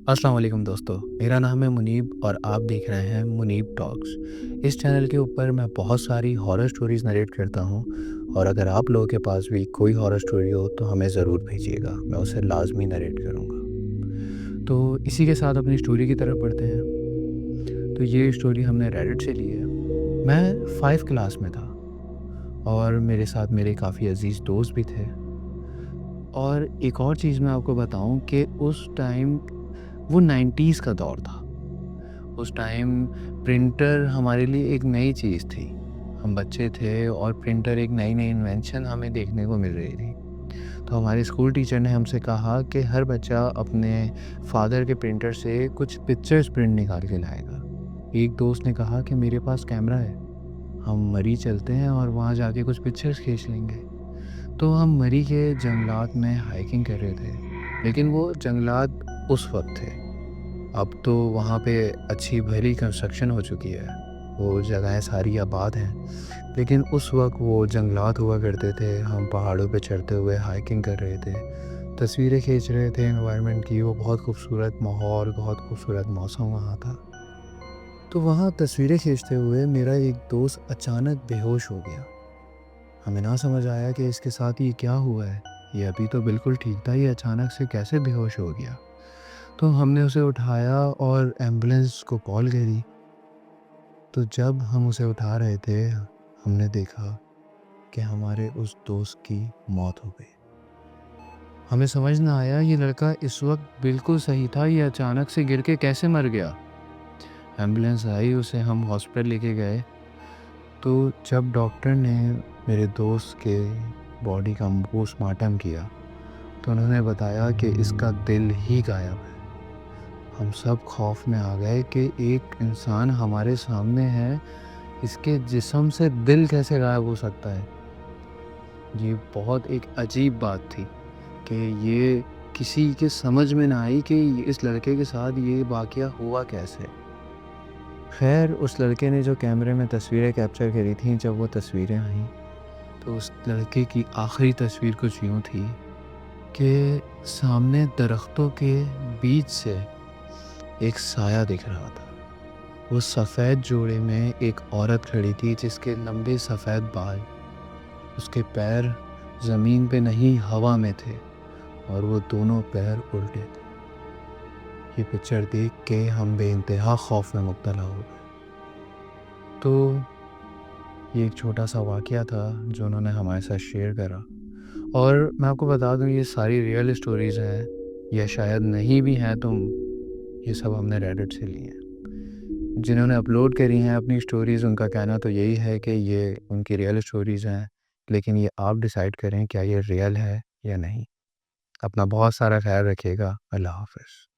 अस्सलाम वालेकुम दोस्तों, मेरा नाम है मुनीब और आप देख रहे हैं मुनीब टॉक्स। इस चैनल के ऊपर मैं बहुत सारी हॉरर स्टोरीज़ नरेट करता हूँ और अगर आप लोगों के पास भी कोई हॉरर स्टोरी हो तो हमें ज़रूर भेजिएगा, मैं उसे लाज़मी नरेट करूँगा। तो इसी के साथ अपनी स्टोरी की तरफ बढ़ते हैं। तो ये स्टोरी हमने रेडिट से ली है। मैं 5 क्लास में था और मेरे साथ मेरे काफ़ी अज़ीज़ दोस्त भी थे। और एक और चीज़ मैं आपको बताऊँ कि उस टाइम वो 90s का दौर था। उस टाइम प्रिंटर हमारे लिए एक नई चीज़ थी। हम बच्चे थे और प्रिंटर एक नई-नई इन्वेंशन हमें देखने को मिल रही थी। तो हमारे स्कूल टीचर ने हमसे कहा कि हर बच्चा अपने फ़ादर के प्रिंटर से कुछ पिक्चर्स प्रिंट निकाल के लाएगा। एक दोस्त ने कहा कि मेरे पास कैमरा है, हम मरी चलते हैं और वहाँ जाके कुछ पिक्चर्स खींच लेंगे। तो हम मरी के जंगलात में हाइकिंग कर रहे थे, लेकिन वो जंगलात उस वक़्त थे। अब तो वहाँ पे अच्छी भली कंस्ट्रक्शन हो चुकी है, वो जगहें सारी आबाद हैं, लेकिन उस वक़्त वो जंगलात हुआ करते थे। हम पहाड़ों पे चढ़ते हुए हाइकिंग कर रहे थे, तस्वीरें खींच रहे थे एनवायरनमेंट की। वो बहुत खूबसूरत माहौल, बहुत खूबसूरत मौसम वहाँ था। तो वहाँ तस्वीरें खींचते हुए मेरा एक दोस्त अचानक बेहोश हो गया। हमें ना समझ आया कि इसके साथ ये क्या हुआ है, ये अभी तो बिल्कुल ठीक था, ये अचानक से कैसे बेहोश हो गया। तो हमने उसे उठाया और एम्बुलेंस को कॉल करी। तो जब हम उसे उठा रहे थे, हमने देखा कि हमारे उस दोस्त की मौत हो गई। हमें समझ ना आया ये लड़का इस वक़्त बिल्कुल सही था, ये अचानक से गिर के कैसे मर गया। एम्बुलेंस आई, उसे हम हॉस्पिटल लेके गए। तो जब डॉक्टर ने मेरे दोस्त के बॉडी का पोस्टमार्टम किया, तो उन्होंने बताया कि इसका दिल ही गायब है। हम सब खौफ में आ गए कि एक इंसान हमारे सामने है, इसके जिस्म से दिल कैसे गायब हो सकता है। ये बहुत एक अजीब बात थी कि ये किसी के समझ में ना आई कि इस लड़के के साथ ये वाक़या हुआ कैसे। खैर उस लड़के ने जो कैमरे में तस्वीरें कैप्चर करी थीं, जब वो तस्वीरें आईं तो उस लड़के की आखिरी तस्वीर कुछ यूँ थी कि सामने दरख्तों के बीच से एक साया दिख रहा था। उस सफ़ेद जोड़े में एक औरत खड़ी थी जिसके लंबे सफ़ेद बाल, उसके पैर ज़मीन पे नहीं हवा में थे और वो दोनों पैर उल्टे थे। ये पिक्चर देख के हम बेइंतहा खौफ में मुब्तला हो गए। तो ये एक छोटा सा वाक़या था जो उन्होंने हमारे साथ शेयर करा। और मैं आपको बता दूँ ये सारी रियल स्टोरीज़ हैं, या शायद नहीं भी हैं, तो ये सब हमने रेडिट से ली हैं। जिन्होंने अपलोड करी हैं अपनी स्टोरीज़, उनका कहना तो यही है कि ये उनकी रियल स्टोरीज़ हैं, लेकिन ये आप डिसाइड करें क्या ये रियल है या नहीं। अपना बहुत सारा ख़्याल रखिएगा। अल्लाह हाफ़िज़।